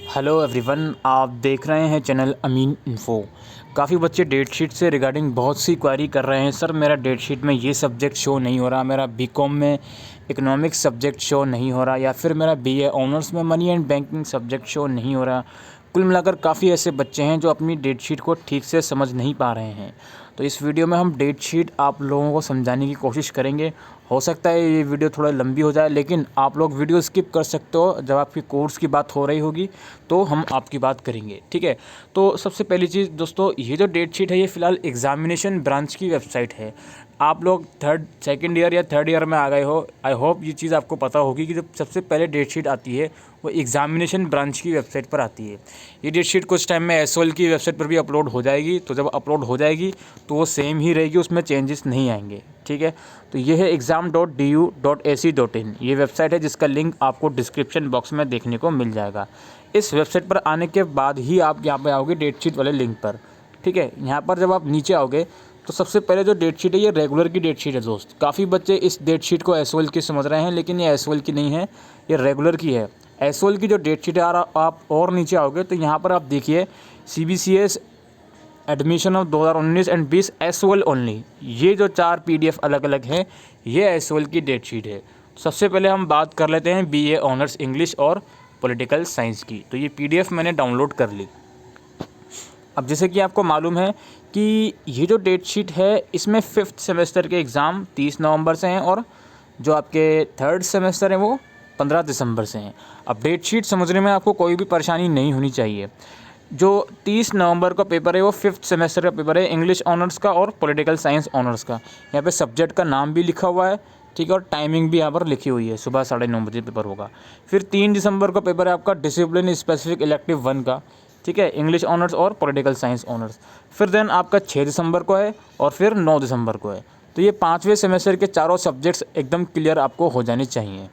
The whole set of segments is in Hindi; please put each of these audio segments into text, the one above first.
हेलो एवरीवन, आप देख रहे हैं चैनल अमीन इन्फो। काफ़ी बच्चे डेट शीट से रिगार्डिंग बहुत सी क्वारी कर रहे हैं। सर मेरा डेट शीट में ये सब्जेक्ट शो नहीं हो रहा, मेरा बीकॉम में इकोनॉमिक्स सब्जेक्ट शो नहीं हो रहा, या फिर मेरा बीए ऑनर्स में money and banking subject show नहीं हो रहा। कुल मिलाकर काफ़ी ऐसे बच्चे हैं जो अपनी डेट शीट को ठीक से समझ नहीं पा रहे हैं। तो इस वीडियो में हम डेट शीट आप लोगों को समझाने की कोशिश करेंगे। हो सकता है ये वीडियो थोड़ा लंबी हो जाए, लेकिन आप लोग वीडियो स्किप कर सकते हो। जब आपकी कोर्स की बात हो रही होगी तो हम आपकी बात करेंगे, ठीक है। तो सबसे पहली चीज़ दोस्तों, ये जो डेट शीट है ये फ़िलहाल एग्जामिनेशन ब्रांच की वेबसाइट है। आप लोग सेकेंड ईयर या थर्ड ईयर में आ गए हो, आई होप ये चीज़ आपको पता होगी कि जब सबसे पहले डेट शीट आती है वो एग्जामिनेशन ब्रांच की वेबसाइट पर आती है। ये डेट शीट कुछ टाइम में एसओएल की वेबसाइट पर भी अपलोड हो जाएगी। तो जब अपलोड हो जाएगी तो वो सेम ही रहेगी, उसमें चेंजेस नहीं आएंगे, ठीक है। तो ये है exam.du.ac.in, ये वेबसाइट है जिसका लिंक आपको डिस्क्रिप्शन बॉक्स में देखने को मिल जाएगा। इस वेबसाइट पर आने के बाद ही आप यहाँ पे आओगे डेट शीट वाले लिंक पर, ठीक है। यहाँ पर जब आप नीचे आओगे तो सबसे पहले जो डेट शीट है ये रेगुलर की डेट शीट है दोस्त। काफ़ी बच्चे इस डेट शीट को एसओएल की समझ रहे हैं, लेकिन ये एसओएल की नहीं है, ये रेगुलर की है। एसओएल की जो डेट शीट है आप और नीचे आओगे तो यहाँ पर आप देखिए CBCS admission of 2019 and 20 SOL only, ये जो 4 PDF अलग अलग हैं ये एसओएल की डेट शीट है। सबसे पहले हम बात कर लेते हैं बीए ऑनर्स इंग्लिश और पॉलिटिकल साइंस की। तो ये PDF मैंने डाउनलोड कर ली। अब जैसे कि आपको मालूम है कि ये जो डेट शीट है इसमें 5th सेमेस्टर के एग्ज़ाम 30 नवंबर से हैं और जो आपके 3rd सेमेस्टर हैं वो 15 दिसंबर से हैं। अब डेट शीट समझने में आपको कोई भी परेशानी नहीं होनी चाहिए। जो 30 नवंबर का पेपर है वो 5th सेमेस्टर का पेपर है, इंग्लिश ऑनर्स का और पॉलिटिकल साइंस ऑनर्स का। यहाँ पे सब्जेक्ट का नाम भी लिखा हुआ है, ठीक है, और टाइमिंग भी यहाँ पर लिखी हुई है, सुबह 9:30 बजे पेपर होगा। फिर 3 दिसंबर का पेपर है आपका डिसिप्लिन स्पेसिफिक इलेक्टिव 1 का, ठीक है, इंग्लिश ऑनर्स और पॉलिटिकल साइंस ऑनर्स। फिर देन आपका 6 दिसंबर को है और फिर 9 दिसंबर को है। तो ये 5वें सेमेस्टर के चारों सब्जेक्ट्स एकदम क्लियर आपको हो जाने चाहिए।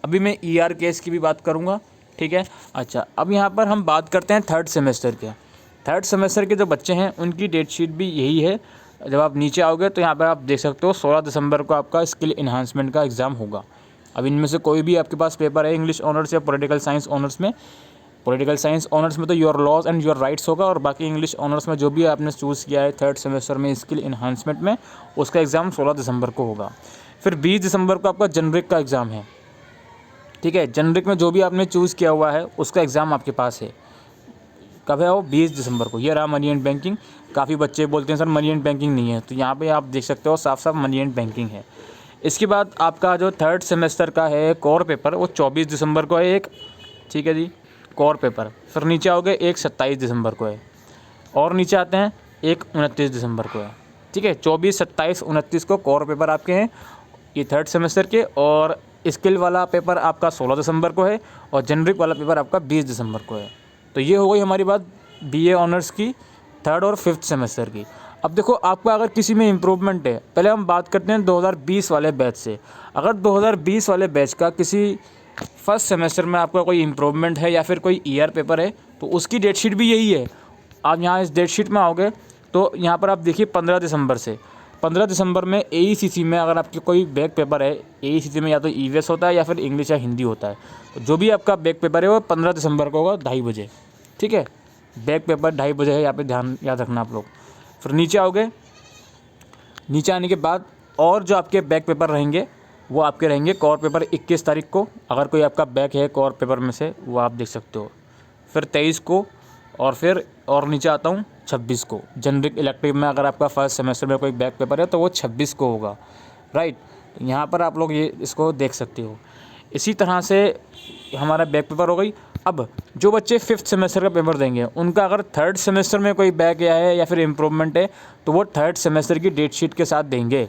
अभी मैं ER केस की भी बात करूँगा, ठीक है। अच्छा, अब यहाँ पर हम बात करते हैं 3rd सेमेस्टर के। 3rd सेमेस्टर के जो बच्चे हैं उनकी डेट शीट भी यही है। जब आप नीचे आओगे तो यहाँ पर आप देख सकते हो 16 दिसंबर को आपका स्किल इन्हांसमेंट का एग्ज़ाम होगा। अब इनमें से कोई भी आपके पास पेपर है इंग्लिश ऑनर्स या पॉलिटिकल साइंस ऑनर्स में, पॉलिटिकल साइंस ऑनर्स में तो your laws and your rights होगा, और बाकी इंग्लिश ऑनर्स में जो भी आपने चूज़ किया है 3rd सेमेस्टर में स्किल इन्हांसमेंट में, उसका एग्ज़ाम 16 दिसंबर को होगा। फिर 20 दिसंबर को आपका जनरिक का एग्ज़ाम है, ठीक है। जनरिक में जो भी आपने चूज़ किया हुआ है उसका एग्ज़ाम आपके पास है। कब है वो? 20 दिसंबर को। ये रहा मनी एंड बैंकिंग। काफ़ी बच्चे बोलते हैं सर मनी एंड बैंकिंग नहीं है, तो यहाँ पे आप देख सकते हो साफ साफ मनी एंड बैंकिंग है। इसके बाद आपका जो 3rd सेमेस्टर का है कोर पेपर वो 24 दिसंबर को है एक, ठीक है जी, कोर पेपर। फिर नीचे आओगे एक 27 दिसंबर को है, और नीचे आते हैं एक 29 दिसंबर को है, ठीक है। 24, 27, 29 को कोर पेपर आपके हैं ये 3rd सेमेस्टर के, और स्किल वाला पेपर आपका 16 दिसंबर को है, और जनरिक वाला पेपर आपका 20 दिसंबर को है। तो ये हो गई हमारी बात बीए ऑनर्स की 3rd और 5th सेमेस्टर की। अब देखो आपका अगर किसी में इम्प्रूवमेंट है, पहले हम बात करते हैं 2020 वाले बैच से। अगर 2020 वाले बैच का किसी फर्स्ट सेमेस्टर में आपका कोई इम्प्रूवमेंट है या फिर कोई ईयर पेपर है तो उसकी डेट शीट भी यही है। आप यहाँ इस डेट शीट में आओगे तो यहाँ पर आप देखिए 15 दिसंबर से 15 दिसंबर में AECC में अगर आपके कोई बैक पेपर है, AECC में या तो EVS होता है या फिर इंग्लिश या हिंदी होता है, तो जो भी आपका बैक पेपर है वो 15 दिसंबर को होगा 2:30 बजे, ठीक है। बैक पेपर 2:30 बजे है, यहाँ पे ध्यान याद रखना आप लोग। फिर नीचे आओगे, नीचे आने के बाद और जो आपके बैक पेपर रहेंगे वो आपके रहेंगे कोर पेपर 21 तारीख को, अगर कोई आपका बैक है कोर पेपर में से वो आप देख सकते हो। फिर 23 को, और फिर और नीचे आता हूँ 26 को। जनरिक इलेक्टिव में अगर आपका फर्स्ट सेमेस्टर में कोई बैक पेपर है तो वो 26 को होगा, राइट। यहाँ पर आप लोग ये इसको देख सकते हो। इसी तरह से हमारा बैक पेपर हो गई। अब जो बच्चे 5th सेमेस्टर का पेपर देंगे उनका अगर 3rd सेमेस्टर में कोई बैक आया है या फिर इम्प्रूवमेंट है तो वो 3rd सेमेस्टर की डेट शीट के साथ देंगे,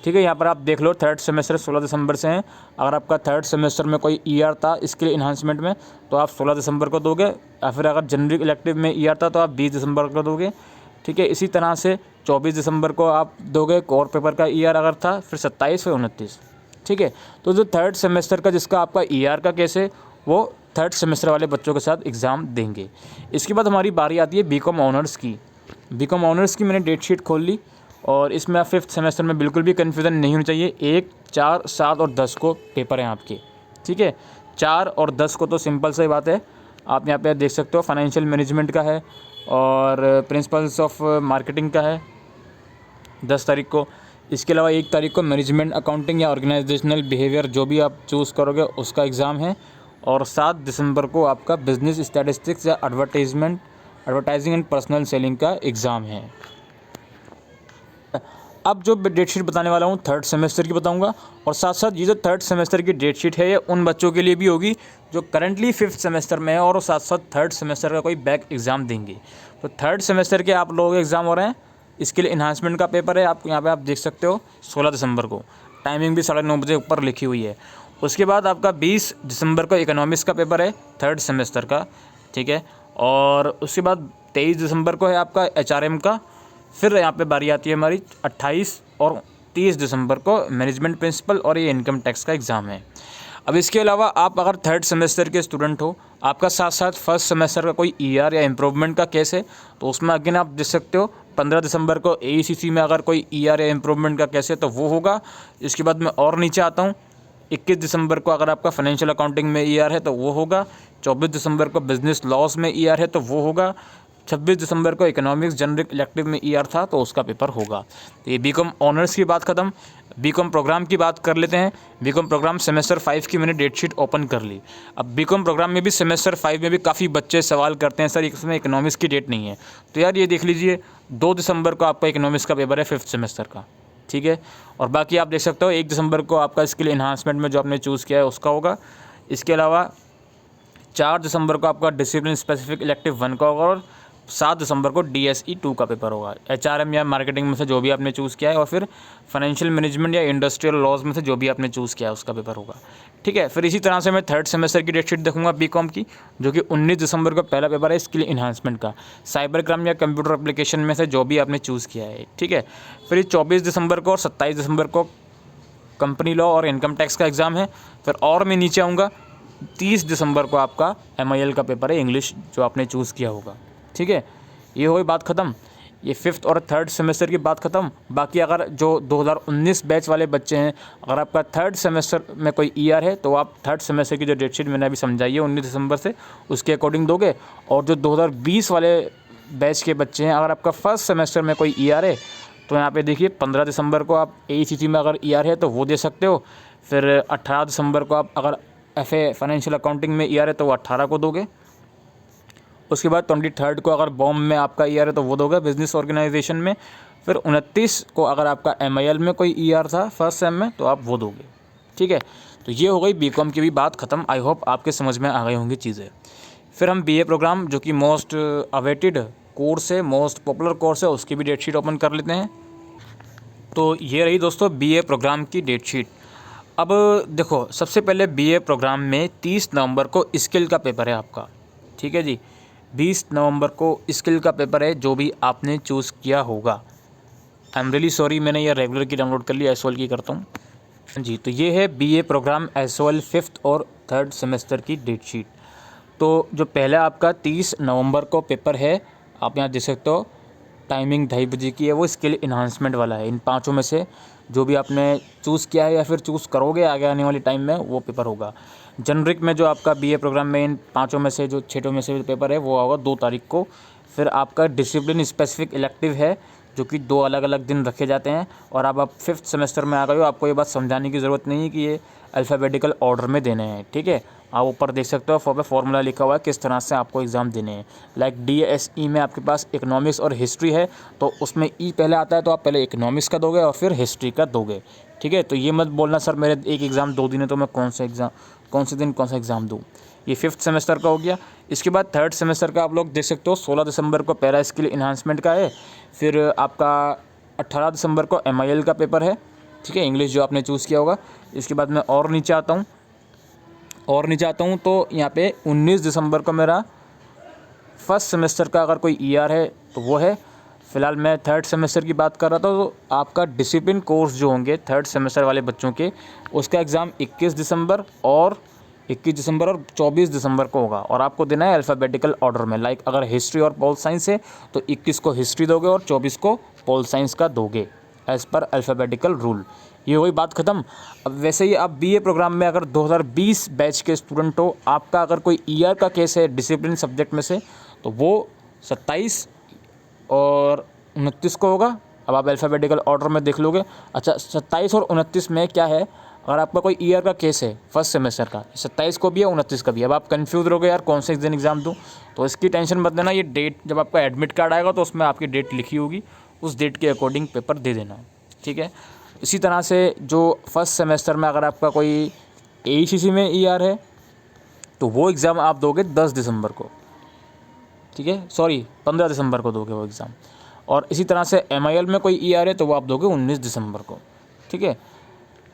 ठीक है। यहाँ पर आप देख लो 3rd सेमेस्टर 16 दिसंबर से हैं। अगर आपका 3rd सेमेस्टर में कोई ईयर था स्किल इन्हांसमेंट में तो आप 16 दिसंबर को दोगे, या फिर अगर जनरिक इलेक्टिव में ईयर था तो आप 20 दिसंबर को दोगे, ठीक है। इसी तरह से 24 दिसंबर को आप दोगे कोर पेपर का ईयर अगर था, फिर 27, फिर 29, ठीक है। तो जो 3rd सेमेस्टर का जिसका आपका ईयर का केस है वो 3rd सेमेस्टर वाले बच्चों के साथ एग्ज़ाम देंगे। इसके बाद हमारी बारी आती है बीकॉम ऑनर्स की। बीकॉम ऑनर्स की मैंने डेट शीट खोल ली, और इसमें 5th सेमेस्टर में बिल्कुल भी कन्फ्यूज़न नहीं होनी चाहिए। 1, 4, 7 और 10 को पेपर हैं आपके, ठीक है। 4 और 10 को तो सिंपल सी बात है, आप यहाँ पे देख सकते हो फाइनेंशियल मैनेजमेंट का है और प्रिंसिपल्स ऑफ मार्केटिंग का है 10 तारीख को। इसके अलावा 1 तारीख को मैनेजमेंट अकाउंटिंग या ऑर्गेनाइजेशनल बिहेवियर जो भी आप चूज़ करोगे उसका एग्ज़ाम है। और 7 दिसंबर को आपका बिजनेस स्टैटिस्टिक्स या एडवर्टाइजिंग एंड पर्सनल सेलिंग का एग्ज़ाम है। अब जो डेट शीट बताने वाला हूँ 3rd सेमेस्टर की बताऊँगा, और साथ साथ ये जो 3rd सेमेस्टर की डेट शीट है ये उन बच्चों के लिए भी होगी जो करंटली 5th सेमेस्टर में है और साथ साथ 3rd सेमेस्टर का कोई बैक एग्ज़ाम देंगे। तो 3rd सेमेस्टर के आप लोगों के एग्ज़ाम हो रहे हैं, इसके लिए इन्हांसमेंट का पेपर है। आप यहाँ पे आप देख सकते हो 16 दिसंबर को, टाइमिंग भी 9:30 बजे ऊपर लिखी हुई है। उसके बाद आपका 20 दिसंबर को इकोनॉमिक्स का पेपर है 3rd सेमेस्टर का, ठीक है। और उसके बाद 23 दिसंबर को है आपका HRM का। फिर यहाँ पे बारी आती है हमारी 28 और 30 दिसंबर को मैनेजमेंट प्रिंसिपल और ये इनकम टैक्स का एग्ज़ाम है। अब इसके अलावा आप अगर 3rd सेमेस्टर के स्टूडेंट हो, आपका साथ साथ 1st सेमेस्टर का कोई ER या इम्प्रूवमेंट का केस है, तो उसमें अगेन आप देख सकते हो 15 दिसंबर को AECC में अगर कोई ER या इम्प्रूवमेंट का केस है तो वो होगा। इसके बाद मैं और नीचे आता हूँ, 21 दिसंबर को अगर आपका फाइनेंशियल अकाउंटिंग में ER है तो वो होगा। 24 दिसंबर को बिजनेस लॉस में ER है तो वो होगा। 26 दिसंबर को इकोनॉमिक्स जनरिक इलेक्टिव में ER था तो उसका पेपर होगा। तो ये बीकॉम ऑनर्स की बात ख़त्म। बीकॉम प्रोग्राम की बात कर लेते हैं। बीकॉम प्रोग्राम सेमेस्टर 5 की मैंने डेट शीट ओपन कर ली। अब बीकॉम प्रोग्राम में भी सेमेस्टर 5 में भी काफ़ी बच्चे सवाल करते हैं, सर इसमें इकोनॉमिक्स की डेट नहीं है। तो यार ये देख लीजिए 2 दिसंबर को आपका इकोनॉमिक्स का पेपर है 5th सेमेस्टर का, ठीक है। और बाकी आप देख सकते हो 1 दिसंबर को आपका स्किल इन्हांसमेंट में जो आपने चूज़ किया है उसका होगा। इसके अलावा 4 दिसंबर को आपका डिसिप्लिन स्पेसिफिक इलेक्टिव 1 का होगा और 7 दिसंबर को DSE 2 का पेपर होगा। HRM या मार्केटिंग में से जो भी आपने चूज़ किया है और फिर फाइनेंशियल मैनेजमेंट या इंडस्ट्रियल लॉज में से जो भी आपने चूज़ किया है उसका पेपर होगा, ठीक है। फिर इसी तरह से मैं 3rd सेमेस्टर की डेट शीट देखूंगा बीकॉम की, जो कि 19 दिसंबर को पहला पेपर है स्किल इन्हांसमेंट का, साइबर क्राइम या कंप्यूटर एप्लीकेशन में से जो भी आपने चूज़ किया है, ठीक है। फिर 24 दिसंबर को और 27 दिसंबर को कंपनी लॉ और इनकम टैक्स का एग्ज़ाम है। फिर और मैं नीचे आऊँगा 30 दिसंबर को आपका MIL का पेपर है इंग्लिश जो आपने चूज़ किया होगा, ठीक है। ये हो गई बात ख़त्म, ये 5th और 3rd सेमेस्टर की बात ख़त्म। बाकी अगर जो 2019 बैच वाले बच्चे हैं, अगर आपका 3rd सेमेस्टर में कोई ER है तो आप 3rd सेमेस्टर की जो डेट शीट मैंने अभी समझाई है 19 दिसंबर से उसके अकॉर्डिंग दोगे। और जो 2020 वाले बैच के बच्चे हैं, अगर आपका 1st सेमेस्टर में कोई ER है तो यहाँ पे देखिए 15 दिसंबर को आप AECC में अगर ER है तो वो दे सकते हो। फिर 18 दिसंबर को आप अगर FA फाइनेंशियल अकाउंटिंग में ER है तो वो 18 को दोगे। उसके बाद 23 को अगर बॉम्ब में आपका ER है तो वो दोगे बिजनेस ऑर्गेनाइजेशन में। फिर 29 को अगर आपका MIL में कोई ER था 1st सेम में तो आप वो दोगे, ठीक है। तो ये हो गई बीकॉम की भी बात ख़त्म। आई होप आपके समझ में आ गई होंगी चीज़ें। फिर हम BA प्रोग्राम जो कि मोस्ट अवेटेड कोर्स है, मोस्ट पॉपुलर कोर्स है, उसकी भी डेट शीट ओपन कर लेते हैं। तो ये रही दोस्तों BA प्रोग्राम की डेट शीट। अब देखो सबसे पहले BA प्रोग्राम में 30 नवंबर को स्किल का पेपर है आपका, ठीक है जी। 20 नवंबर को स्किल का पेपर है जो भी आपने चूज़ किया होगा। आई एम रियली सॉरी, मैंने ये रेगुलर की डाउनलोड कर ली, SOL की करता हूँ जी। तो ये है BA प्रोग्राम SOL 5th और 3rd सेमेस्टर की डेट शीट। तो जो पहला आपका 30 नवंबर को पेपर है, आप यहाँ देख सकते हो टाइमिंग 2:30 बजे की है, वो स्किल इन्हांसमेंट वाला है। इन पाँचों में से जो भी आपने चूज़ किया है या फिर चूज़ करोगे आगे आने वाले टाइम में वो पेपर होगा। जनरिक में जो आपका BA प्रोग्राम में इन पाँचों में से जो 6 में से पेपर है वो होगा 2 तारीख को। फिर आपका डिसिप्लिन स्पेसिफिक इलेक्टिव है जो कि 2 अलग अलग दिन रखे जाते हैं। और अब आप 5th सेमेस्टर में आ गए हो, आपको ये बात समझाने की ज़रूरत नहीं है कि ये अल्फ़ाबेटिकल ऑर्डर में देने हैं, ठीक है। आप ऊपर देख सकते हो फॉर्मूला लिखा हुआ है किस तरह से आपको एग्ज़ाम देने हैं। लाइक DSE में आपके पास इकोनॉमिक्स और हिस्ट्री है तो उसमें E पहले आता है तो आप पहले इकोनॉमिक्स का दोगे और फिर हिस्ट्री का दोगे, ठीक है। तो ये मत बोलना सर मेरे एक एग्ज़ाम 2 दिन है तो मैं कौन से दिन कौन सा एग्ज़ाम दूँ। ये 5th सेमेस्टर का हो गया। इसके बाद 3rd सेमेस्टर का आप लोग देख सकते हो 16 दिसंबर को पैरा स्किल इन्हांसमेंट का है। फिर आपका 18 दिसंबर को MIL का पेपर है, ठीक है, इंग्लिश जो आपने चूज़ किया होगा। इसके बाद मैं और नीचे आता हूँ तो यहाँ पे 19 दिसंबर को मेरा 1st सेमेस्टर का अगर कोई ER है तो वो है। फ़िलहाल मैं 3rd सेमेस्टर की बात कर रहा था। तो आपका डिसिप्लिन कोर्स जो होंगे 3rd सेमेस्टर वाले बच्चों के, उसका एग्ज़ाम 21 दिसंबर और 24 दिसंबर को होगा। और आपको देना है अल्फ़ाबेटिकल ऑर्डर में। लाइक अगर हिस्ट्री और पोल साइंस है तो 21 को हिस्ट्री दोगे और 24 को पोल साइंस का दोगे एज़ पर अल्फ़ाबेटिकल रूल। ये वही बात ख़त्म। अब वैसे ही आप बीए प्रोग्राम में अगर 2020 बैच के स्टूडेंट हो, आपका अगर कोई ईयर का केस है डिसिप्लिन सब्जेक्ट में से, तो वो 27 और 29 को होगा। अब आप अल्फ़ाबेटिकल ऑर्डर में देख लोगे। अच्छा, 27 और 29 में क्या है, अगर आपका कोई ईयर का केस है फर्स्ट सेमेस्टर का, 27 को भी है 29 का भी। अब आप कंफ्यूज रहोगे यार कौन से दिन एग्ज़ाम दूँ, तो इसकी टेंशन मत लेना। ये डेट जब आपका एडमिट कार्ड आएगा तो उसमें आपकी डेट लिखी होगी, उस डेट के अकॉर्डिंग पेपर दे देना, ठीक है। इसी तरह से जो फर्स्ट सेमेस्टर में अगर आपका कोई AECC में ER है तो वो एग्ज़ाम आप दोगे 10 दिसंबर को, ठीक है, सॉरी 15 दिसंबर को दोगे वो एग्ज़ाम। और इसी तरह से MIL में कोई ER है तो वो आप दोगे 19 दिसंबर को, ठीक है।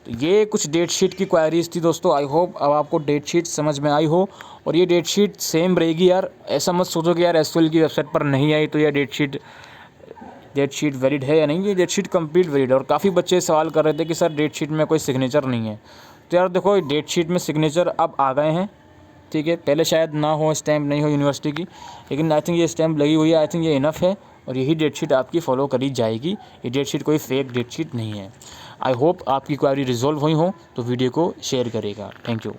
तो ये कुछ डेट शीट की क्वायरीज थी दोस्तों। आई होप अब आपको डेट शीट समझ में आई हो। और ये डेट शीट सेम रहेगी यार, ऐसा मत सोचो कि यार SQL की वेबसाइट पर नहीं आई तो यह डेट शीट वैलिड है या नहीं। ये डेट शीट कंप्लीट वैलिड है। और काफ़ी बच्चे सवाल कर रहे थे कि सर डेट शीट में कोई सिग्नेचर नहीं है, तो यार देखो डेट शीट में सिग्नेचर अब आ गए हैं, ठीक है। पहले शायद ना हो, स्टैम्प नहीं हो यूनिवर्सिटी की, लेकिन आई थिंक ये स्टैम्प लगी हुई है। आई थिंक ये इनफ है और यही डेट शीट आपकी फॉलो करी जाएगी। ये डेट शीट कोई फेक डेट शीट नहीं है। आई होप आपकी क्वारी रिजॉल्व हुई हो तो वीडियो को शेयर करेगा। Thank you.